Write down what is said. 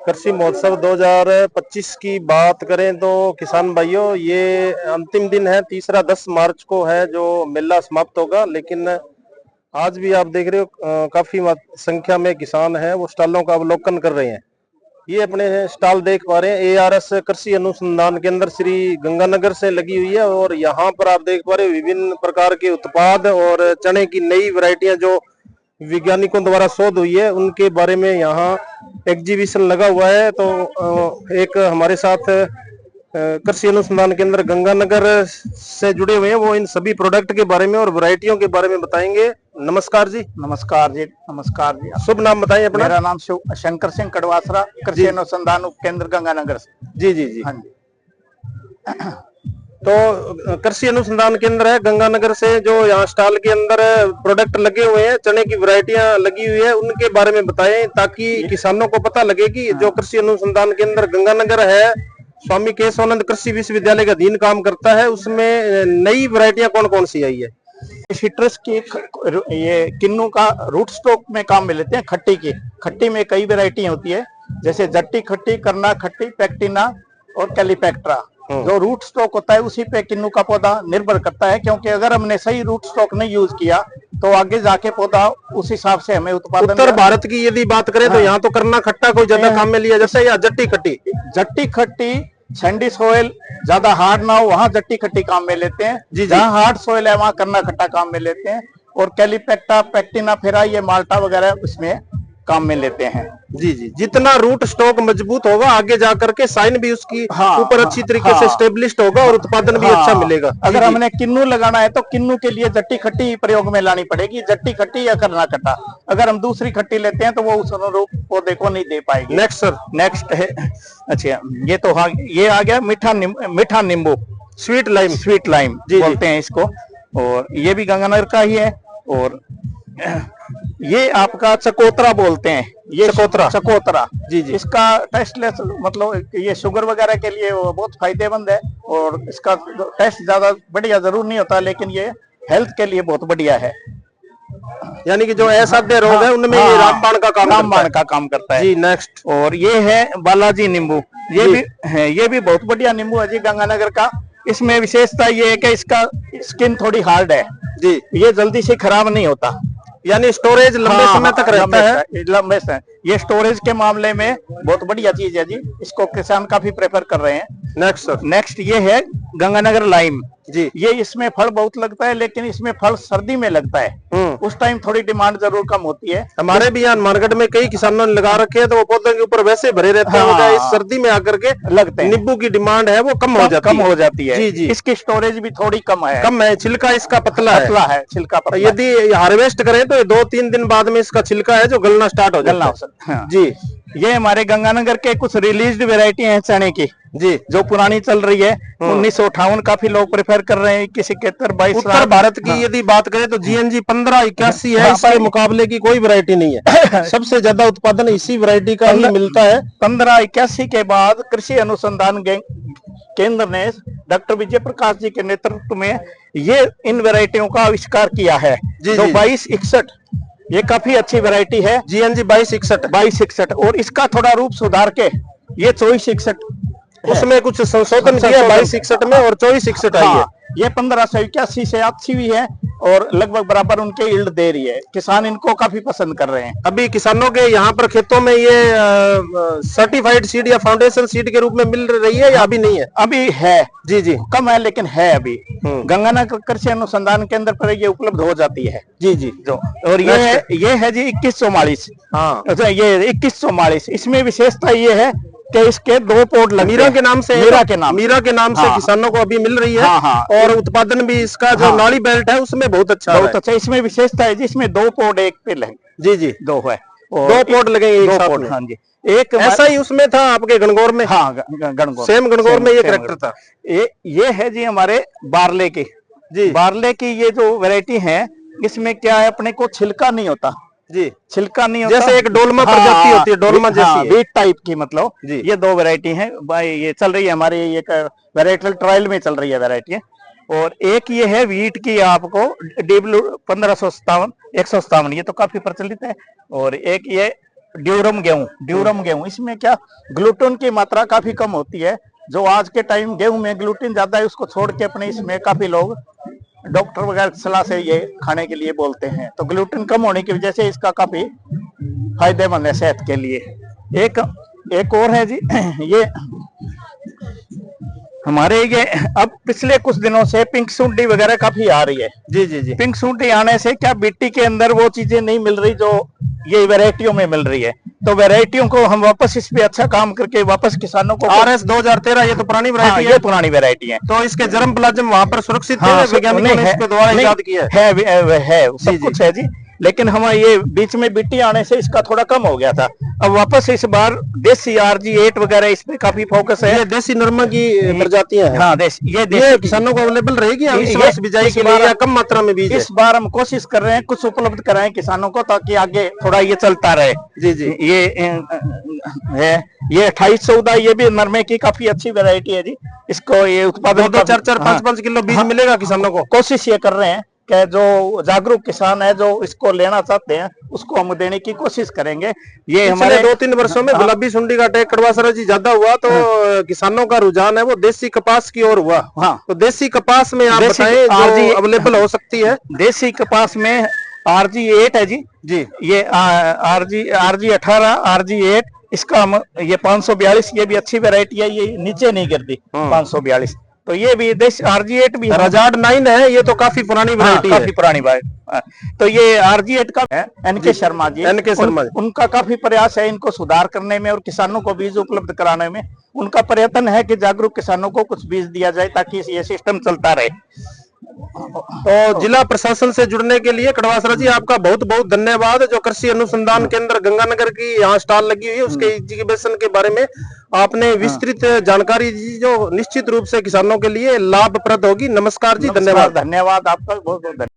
कृषि महोत्सव 2025 की बात करें तो किसान भाइयों, ये अंतिम दिन है। तीसरा 10 मार्च को है जो मेला समाप्त होगा। लेकिन आज भी आप देख रहे हो काफी संख्या में किसान हैं, वो स्टॉलों का अवलोकन कर रहे हैं। ये अपने स्टॉल देख पा रहे हैं, एआरएस कृषि अनुसंधान केंद्र श्री गंगानगर से लगी हुई है। और यहाँ पर आप देख पा रहे हो विभिन्न प्रकार के उत्पाद और चने की नई वैरायटियां जो वैज्ञानिकों द्वारा शोध हुई है, उनके बारे में यहाँ एग्जीबिशन लगा हुआ है। तो एक हमारे साथ कृषि अनुसंधान केंद्र गंगानगर से जुड़े हुए हैं, वो इन सभी प्रोडक्ट के बारे में और वैरायटियों के बारे में बताएंगे। नमस्कार जी। नमस्कार जी। नमस्कार जी। शुभ नाम बताइए अपना। मेरा नाम शंकर सिंह कड़वासरा, कृषि अनुसंधान उप केंद्र गंगानगर से। जी जी जी। हाँ जी। तो कृषि अनुसंधान केंद्र है गंगानगर से, जो यहाँ स्टॉल के अंदर प्रोडक्ट लगे हुए हैं, चने की वैरायटियां लगी हुई है, उनके बारे में बताएं ताकि किसानों को पता लगे कि जो कृषि अनुसंधान केंद्र गंगानगर है, स्वामी केशवानंद कृषि विश्वविद्यालय का अधीन काम करता है, उसमें नई वैरायटियां कौन कौन सी आई है। सिट्रस की ये किन्नू का रूट स्टॉक में काम में लेते हैं। खट्टी की, खट्टी में कई वैरायटी होती है, जैसे जट्टी खट्टी, करना खट्टी, पैक्टिना और कैलीपैक्ट्रा। जो रूट स्टॉक होता है उसी पे किन्नू का पौधा निर्भर करता है, क्योंकि अगर हमने सही रूट स्टॉक नहीं यूज किया तो आगे जाके पौधा उस हिसाब से हमें उत्पादन। उत्तर भारत की यदि बात करें तो यहाँ तो करना खट्टा कोई ज्यादा काम में लिया जाता है, या जट्टी खट्टी। जट्टी खट्टी सैंडी सोयल ज्यादा हार्ड ना हो वहां जट्टी खट्टी काम में लेते हैं, जहां हार्ड सोयल है वहां करना खट्टा काम में लेते हैं। और कैलीपैक्टा, पैक्टिना फेरा, ये माल्टा वगैरह उसमें काम में लेते हैं। जी जी। जितना रूट स्टॉक मजबूत होगा, आगे जाकर के साइन भी उसकी ऊपर अच्छी तरीके से स्टेब्लिश्ड होगा और उत्पादन भी अच्छा मिलेगा। अगर हमने किन्नू लगाना है तो किन्नू के लिए जट्टी खट्टी प्रयोग में लानी पड़ेगी, जट्टी खट्टी या करना खट्टा। अगर हम दूसरी खट्टी लेते हैं तो वो उस अनुरूप पौधे को नहीं दे पाएगी। Next sir. नेक्स्ट है, अच्छा ये तो ये आ गया मीठा नींबू, स्वीट लाइम बोलते हैं इसको। और ये भी गंगानगर का ही है। और ये आपका चकोतरा बोलते हैं, ये चकोतरा जी जी। इसका टेस्टलेस, मतलब ये शुगर वगैरह के लिए बहुत फायदेमंद है। और इसका टेस्ट ज्यादा बढ़िया जरूर नहीं होता, लेकिन ये हेल्थ के लिए बहुत बढ़िया है। यानी कि जो असाध्य रोग है उनमें ये रामबाण का काम करता है। जी नेक्स्ट। और ये है बालाजी नींबू, ये भी है, ये भी बहुत बढ़िया नींबू है जी गंगानगर का। इसमें विशेषता ये है कि इसका स्किन थोड़ी हार्ड है जी, ये जल्दी से खराब नहीं होता, यानी स्टोरेज लंबे समय तक रहता है। लंबे समय ये स्टोरेज के मामले में बहुत बढ़िया चीज है जी, इसको किसान काफी प्रेफर कर रहे हैं। Next sir. नेक्स्ट ये है गंगानगर लाइम जी। ये इसमें फल बहुत लगता है, लेकिन इसमें फल सर्दी में लगता है, उस टाइम थोड़ी डिमांड जरूर कम होती है। हमारे भी यहाँ मार्केट में कई किसानों ने लगा रखे हैं, तो वो पौधों के ऊपर वैसे भरे रहते हैं, इस सर्दी में आकर के लगते हैं। नींबू की डिमांड है वो कम हो जाती है। जी जी। इसकी स्टोरेज भी थोड़ी कम है। छिलका इसका पतला है। छिलका पतला। यदि हार्वेस्ट करें तो 2-3 दिन बाद में इसका छिलका है जो गलना स्टार्ट हो जाता है। जी। ये हमारे गंगानगर के कुछ रिलीज्ड वेरायटी हैं चने की जी, जो पुरानी चल रही है। 1958 काफी लोग प्रेफर कर रहे हैं, 21-21-22। उत्तर भारत की यदि बात करें तो GNG 1581 है, इसके मुकाबले की कोई वैरायटी नहीं है। सबसे ज्यादा उत्पादन इसी वैरायटी का ही मिलता है। 1581 के बाद कृषि अनुसंधान केंद्र ने डॉक्टर विजय प्रकाश जी के नेतृत्व में ये इन वैरायटियों का आविष्कार किया है। जो 2261, ये काफी अच्छी वैरायटी है। GNG 2261। और इसका थोड़ा रूप सुधार के ये 2461, उसमें कुछ संशोधन किया 2261 में, और 2461 आई है। ये 1581 से 80 भी है और लगभग बराबर उनके यील्ड दे रही है। किसान इनको काफी पसंद कर रहे हैं। अभी किसानों के यहाँ पर खेतों में ये सर्टिफाइड सीड या फाउंडेशन सीड के रूप में मिल रही है या अभी नहीं है? अभी है जी जी, कम है लेकिन है अभी। गंगानगर कृषि अनुसंधान केंद्र पर ये उपलब्ध हो जाती है जी जी। जो और ये है जी 2144। हाँ, ये 2144, इसमें विशेषता ये है कि इसके 2 पोर्ट लगे मीरा के नाम से हाँ, किसानों को अभी मिल रही है। हाँ, और उत्पादन भी इसका जो नाली बेल्ट है उसमें बहुत अच्छा। इसमें विशेषता है जिसमें 2 पोर्ट एक पे लगे। जी जी, 2 है, 2 पोर्ट लगेंगे एक साथ में। हाँ जी। एक ऐसा ही उसमें था आपके गणगौर में। हाँ, गणगौर, सेम गणगौर में ये कैरेक्टर था। ये है जी हमारे बारले की जी। बारले की ये जो वैरायटी है, इसमें क्या है, अपने को छिलका नहीं होता जी, छिलका नहीं होता। जैसे एक डोलमा प्रजाति होती है, डोलमा जैसी बीट टाइप की, मतलब ये 2 वैरायटी है भाई। ये चल रही है हमारी, ये वैरायटल ट्रायल में चल रही है वैरायटी है। और एक ये है वीट की, आपको DW 1557, 157, ये तो काफी प्रचलित है। और एक ये ड्यूरम गेहूं इसमें क्या ग्लूटेन की मात्रा काफी कम होती है। जो आज के टाइम गेहूं में ग्लूटेन ज्यादा है, उसको छोड़ के अपने इसमें काफी लोग डॉक्टर वगैरह की सलाह से ये खाने के लिए बोलते हैं। तो ग्लूटेन कम होने की वजह से इसका काफी फायदेमंद है सेहत के लिए। एक और है जी ये हमारे ये अब पिछले कुछ दिनों से पिंक सूंडी वगैरह काफी आ रही है। जी जी जी। पिंक सूंडी आने से क्या बीटी के अंदर वो चीजें नहीं मिल रही जो ये वैरायटियों में मिल रही है। तो वैरायटियों को हम वापस इस पे अच्छा काम करके वापस किसानों को RS 2013 ये तो पुरानी वैरायटी ये पुरानी वैरायटी है। तो इसके जर्म प्लाज्म वहां पर सुरक्षित हाँ, है, वैज्ञानिकों ने इसके द्वारा इजाद किया है सब कुछ है जी। लेकिन हम ये बीच में बीटी आने से इसका थोड़ा कम हो गया था। अब वापस इस बार देसी RG8 वगैरह इस पे काफी फोकस है। ये देसी नरमा की प्रजातियां हैं। हाँ ये किसानों को अवेलेबल रहेगी इस वर्ष बिजाई के लिए या कम मात्रा में बीज? इस बार हम कोशिश कर रहे हैं कुछ उपलब्ध कराएं किसानों को, ताकि आगे थोड़ा ये चलता रहे। जी जी। ये है ये 2814 ये भी नरमे की काफी अच्छी वैरायटी है जी। इसको ये उत्पादन 4-4 5-5 किलो बीज मिलेगा किसानों को। कोशिश ये कर रहे हैं कि जो जागरूक किसान है जो इसको लेना चाहते हैं उसको हम देने की कोशिश करेंगे। ये हमारे 2-3 वर्षों में गुलाबी सुंडी का अटैक कड़वा सराज जी ज्यादा हुआ, तो किसानों का रुझान है वो देसी कपास की ओर हुआ। हाँ, तो देसी कपास में आप बताएं जो अवेलेबल हो सकती है। देसी कपास में RG8 है जी। जी ये RG18 RG8 इसका हम ये 542 ये भी अच्छी वैरायटी है, ये नीचे नहीं गिरती 542। तो ये भी देश RG8 भी रजाड 9 है, ये तो काफी पुरानी वैरायटी है। काफी पुरानी वैरायटी। तो ये RG8 का है NK शर्मा जी। उनका काफी प्रयास है इनको सुधार करने में और किसानों को बीज उपलब्ध कराने में। उनका प्रयत्न है कि जागरूक किसानों को कुछ बीज दिया जाए ताकि ये सिस्टम चलता रहे। तो जिला प्रशासन से जुड़ने के लिए कड़वासरा जी आपका बहुत बहुत धन्यवाद। जो कृषि अनुसंधान केंद्र गंगानगर की यहाँ स्टॉल लगी हुई है उसके एग्जीबिशन के बारे में आपने विस्तृत जानकारी दी जो निश्चित रूप से किसानों के लिए लाभप्रद होगी। नमस्कार जी, धन्यवाद। धन्यवाद आपका बहुत बहुत धन्यवाद।